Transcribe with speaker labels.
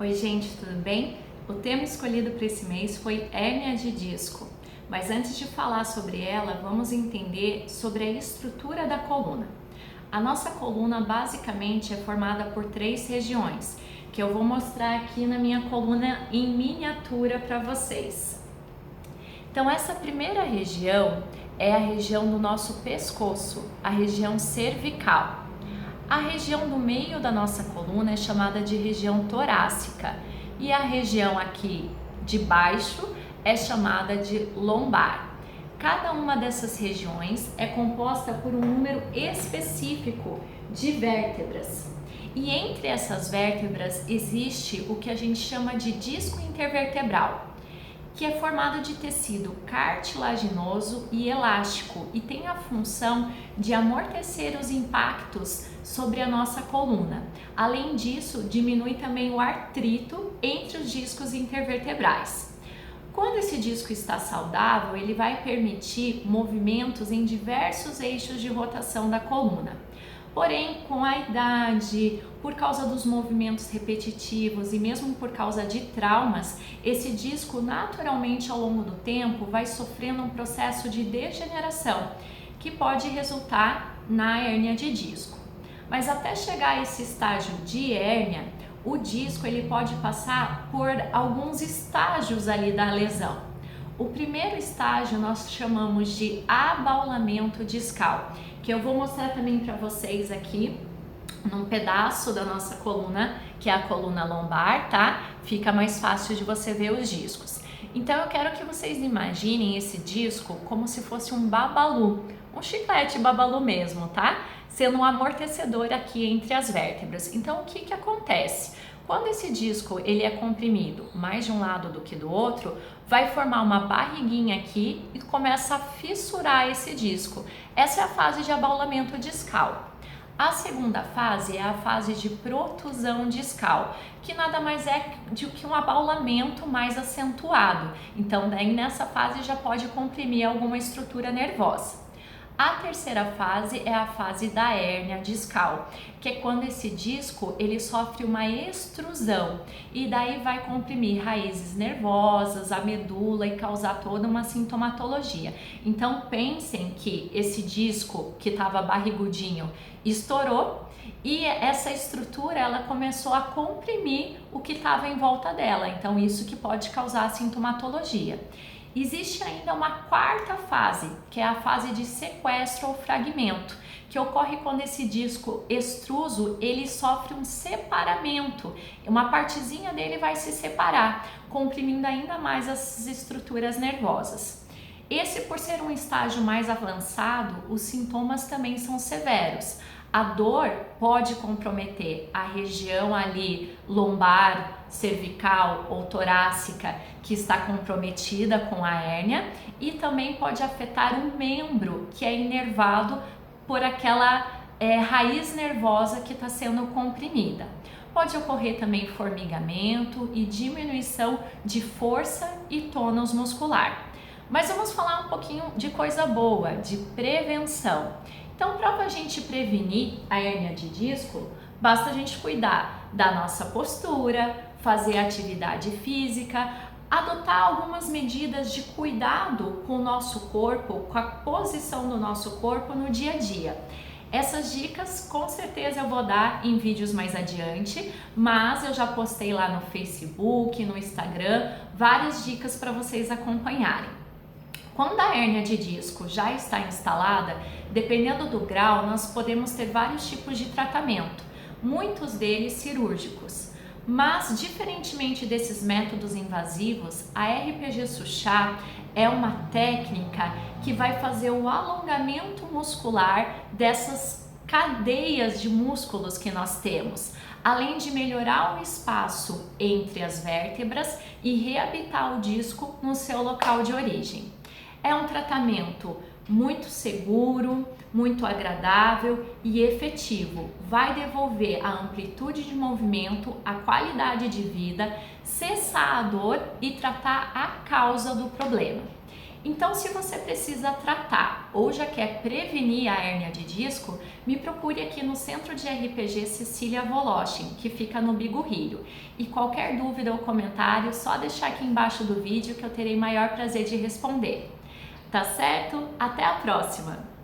Speaker 1: Oi gente, tudo bem? O tema escolhido para esse mês foi hérnia de disco, mas antes de falar sobre ela, vamos entender sobre a estrutura da coluna. A nossa coluna basicamente é formada por 3 regiões, que eu vou mostrar aqui na minha coluna em miniatura para vocês. Então essa primeira região é a região do nosso pescoço, a região cervical. A região do meio da nossa coluna é chamada de região torácica e a região aqui de baixo é chamada de lombar. Cada uma dessas regiões é composta por um número específico de vértebras. E entre essas vértebras existe o que a gente chama de disco intervertebral, que é formado de tecido cartilaginoso e elástico e tem a função de amortecer os impactos sobre a nossa coluna. Além disso, diminui também o atrito entre os discos intervertebrais. Quando esse disco está saudável, ele vai permitir movimentos em diversos eixos de rotação da coluna. Porém, com a idade, por causa dos movimentos repetitivos e mesmo por causa de traumas, esse disco naturalmente ao longo do tempo vai sofrendo um processo de degeneração que pode resultar na hérnia de disco. Mas até chegar a esse estágio de hérnia, o disco ele pode passar por alguns estágios ali da lesão. O primeiro estágio nós chamamos de abaulamento discal, que eu vou mostrar também para vocês aqui num pedaço da nossa coluna, que é a coluna lombar, tá? Fica mais fácil de você ver os discos. Então eu quero que vocês imaginem esse disco como se fosse um babalu, um chiclete babalu mesmo, tá? Sendo um amortecedor aqui entre as vértebras. Então o que que acontece? Quando esse disco ele é comprimido mais de um lado do que do outro, vai formar uma barriguinha aqui e começa a fissurar esse disco. Essa é a fase de abaulamento discal. A segunda fase é a fase de protusão discal, que nada mais é do que um abaulamento mais acentuado. Então, daí nessa fase já pode comprimir alguma estrutura nervosa. A terceira fase é a fase da hérnia discal, que é quando esse disco ele sofre uma extrusão e daí vai comprimir raízes nervosas, a medula e causar toda uma sintomatologia. Então pensem que esse disco que estava barrigudinho estourou e essa estrutura ela começou a comprimir o que estava em volta dela, então isso que pode causar sintomatologia. Existe ainda uma quarta fase, que é a fase de sequestro ou fragmento, que ocorre quando esse disco extruso ele sofre um separamento, uma partezinha dele vai se separar, comprimindo ainda mais as estruturas nervosas. Esse, por ser um estágio mais avançado, os sintomas também são severos. A dor pode comprometer a região ali lombar, cervical ou torácica que está comprometida com a hérnia e também pode afetar o membro que é inervado por aquela raiz nervosa que está sendo comprimida. Pode ocorrer também formigamento e diminuição de força e tônus muscular. Mas vamos falar um pouquinho de coisa boa, de prevenção. Então, para a gente prevenir a hérnia de disco, basta a gente cuidar da nossa postura, fazer atividade física, adotar algumas medidas de cuidado com o nosso corpo, com a posição do nosso corpo no dia a dia. Essas dicas com certeza eu vou dar em vídeos mais adiante, mas eu já postei lá no Facebook, no Instagram, várias dicas para vocês acompanharem. Quando a hérnia de disco já está instalada, dependendo do grau, nós podemos ter vários tipos de tratamento, muitos deles cirúrgicos. Mas, diferentemente desses métodos invasivos, a RPG Suchá é uma técnica que vai fazer o alongamento muscular dessas cadeias de músculos que nós temos, além de melhorar o espaço entre as vértebras e reabilitar o disco no seu local de origem. É um tratamento muito seguro, muito agradável e efetivo. Vai devolver a amplitude de movimento, a qualidade de vida, cessar a dor e tratar a causa do problema. Então, se você precisa tratar ou já quer prevenir a hérnia de disco, me procure aqui no Centro de RPG Cecília Voloshin, que fica no Bigorrilho. E qualquer dúvida ou comentário, só deixar aqui embaixo do vídeo que eu terei maior prazer de responder. Tá certo? Até a próxima!